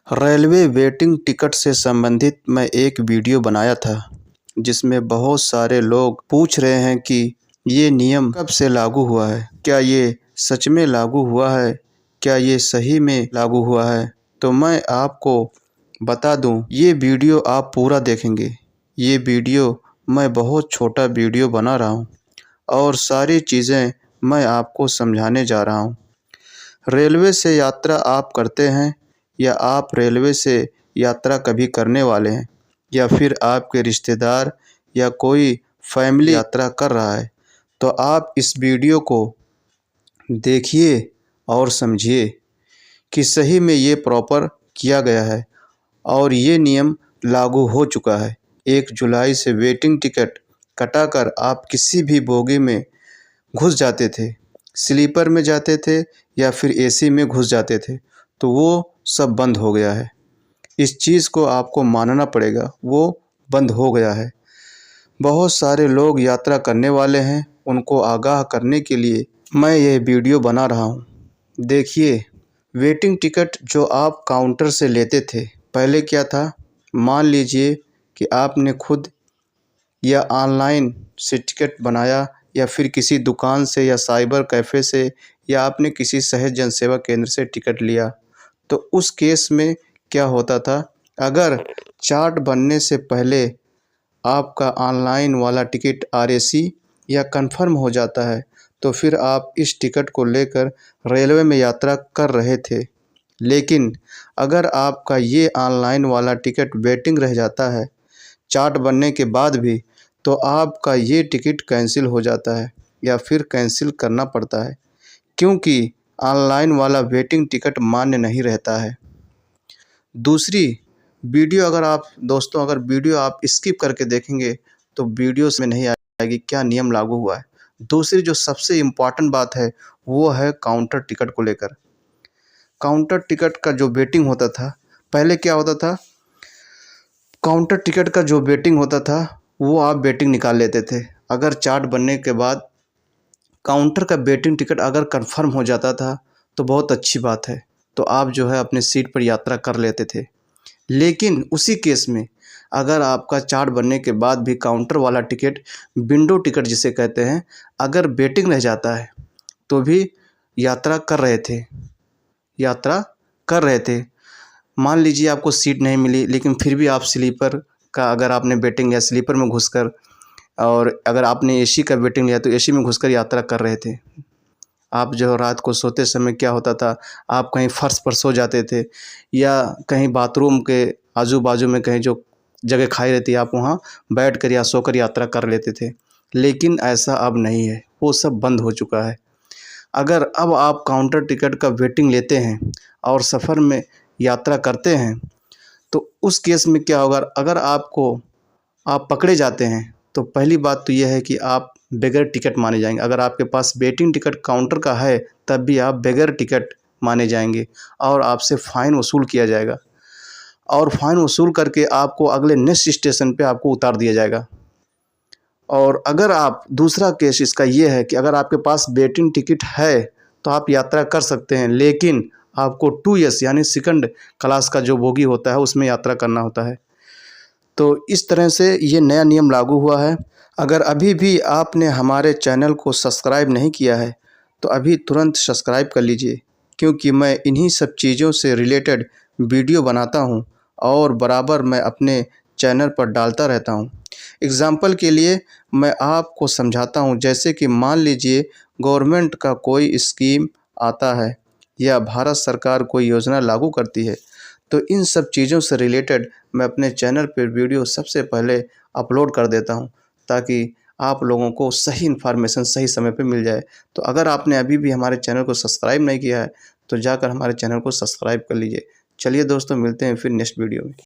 Railway waiting ticket से संबंधित मैं एक वीडियो बनाया था, जिसमें बहुत सारे लोग पूछ रहे हैं कि ये नियम कब से लागू हुआ है, क्या ये सच में लागू हुआ है, क्या ये सही में लागू हुआ है। तो मैं आपको बता दूं, ये वीडियो आप पूरा देखेंगे। ये वीडियो मैं बहुत छोटा वीडियो बना रहा हूँ और सारी चीज़ें मैं आपको समझाने जा रहा हूँ। रेलवे से यात्रा आप करते हैं या आप रेलवे से यात्रा कभी करने वाले हैं, या फिर आपके रिश्तेदार या कोई फैमिली यात्रा कर रहा है, तो आप इस वीडियो को देखिए और समझिए कि सही में ये प्रॉपर किया गया है और ये नियम लागू हो चुका है। 1 जुलाई से वेटिंग टिकट कटाकर आप किसी भी बोगी में घुस जाते थे, स्लीपर में जाते थे या फिर एसी में घुस जाते थे, तो वो सब बंद हो गया है। इस चीज़ को आपको मानना पड़ेगा, वो बंद हो गया है। बहुत सारे लोग यात्रा करने वाले हैं, उनको आगाह करने के लिए मैं ये वीडियो बना रहा हूँ। देखिए, वेटिंग टिकट जो आप काउंटर से लेते थे, पहले क्या था, मान लीजिए कि आपने खुद या ऑनलाइन से टिकट बनाया या फिर किसी दुकान से या साइबर कैफ़े से या आपने किसी सहज जन सेवा केंद्र से टिकट लिया, तो उस केस में क्या होता था, अगर चार्ट बनने से पहले आपका ऑनलाइन वाला टिकट आरएसी या कंफर्म हो जाता है, तो फिर आप इस टिकट को लेकर रेलवे में यात्रा कर रहे थे। लेकिन अगर आपका ये ऑनलाइन वाला टिकट वेटिंग रह जाता है चार्ट बनने के बाद भी, तो आपका ये टिकट कैंसिल हो जाता है या फिर कैंसिल करना पड़ता है, क्योंकि ऑनलाइन वाला वेटिंग टिकट मान्य नहीं रहता है। दूसरी वीडियो अगर वीडियो आप स्किप करके देखेंगे तो वीडियो में नहीं आएगी क्या नियम लागू हुआ है। दूसरी जो सबसे इम्पॉर्टेंट बात है, वो है काउंटर टिकट को लेकर। काउंटर टिकट का जो वेटिंग होता था, पहले क्या होता था, काउंटर टिकट का जो वेटिंग होता था वो आप वेटिंग निकाल लेते थे। अगर चार्ट बनने के बाद काउंटर का वेटिंग टिकट अगर कंफर्म हो जाता था तो बहुत अच्छी बात है, तो आप जो है अपने सीट पर यात्रा कर लेते थे। लेकिन उसी केस में अगर आपका चार्ट बनने के बाद भी काउंटर वाला टिकट, विंडो टिकट जिसे कहते हैं, अगर वेटिंग रह जाता है तो भी यात्रा कर रहे थे। मान लीजिए आपको सीट नहीं मिली, लेकिन फिर भी आप स्लीपर का अगर आपने वेटिंग या स्लीपर में घुसकर, और अगर आपने एसी का वेटिंग लिया तो एसी में घुसकर यात्रा कर रहे थे। आप जो रात को सोते समय क्या होता था, आप कहीं फर्श पर सो जाते थे या कहीं बाथरूम के आजू बाजू में कहीं जो जगह खाली रहती है, आप वहाँ बैठकर या सोकर यात्रा कर लेते थे। लेकिन ऐसा अब नहीं है, वो सब बंद हो चुका है। अगर अब आप काउंटर टिकट का वेटिंग लेते हैं और सफ़र में यात्रा करते हैं, तो उस केस में क्या होगा, अगर आप पकड़े जाते हैं तो पहली बात तो यह है कि आप बगैर टिकट माने जाएंगे। अगर आपके पास वेटिंग टिकट काउंटर का है तब भी आप बगैर टिकट माने जाएंगे और आपसे फ़ाइन वसूल किया जाएगा, और फ़ाइन वसूल करके आपको अगले नेक्स्ट स्टेशन पे आपको उतार दिया जाएगा। और अगर आप दूसरा केस इसका ये है कि अगर आपके पास वेटिंग टिकट है तो आप यात्रा कर सकते हैं, लेकिन आपको 2S यानी सेकंड क्लास का जो बोगी होता है उसमें यात्रा करना होता है। तो इस तरह से ये नया नियम लागू हुआ है। अगर अभी भी आपने हमारे चैनल को सब्सक्राइब नहीं किया है तो अभी तुरंत सब्सक्राइब कर लीजिए, क्योंकि मैं इन्हीं सब चीज़ों से रिलेटेड वीडियो बनाता हूँ और बराबर मैं अपने चैनल पर डालता रहता हूँ। एग्ज़ाम्पल के लिए मैं आपको समझाता हूँ, जैसे कि मान लीजिए गवर्नमेंट का कोई स्कीम आता है या भारत सरकार कोई योजना लागू करती है, तो इन सब चीज़ों से रिलेटेड मैं अपने चैनल पर वीडियो सबसे पहले अपलोड कर देता हूं, ताकि आप लोगों को सही इन्फॉर्मेशन सही समय पे मिल जाए। तो अगर आपने अभी भी हमारे चैनल को सब्सक्राइब नहीं किया है तो जाकर हमारे चैनल को सब्सक्राइब कर लीजिए। चलिए दोस्तों, मिलते हैं फिर नेक्स्ट वीडियो में।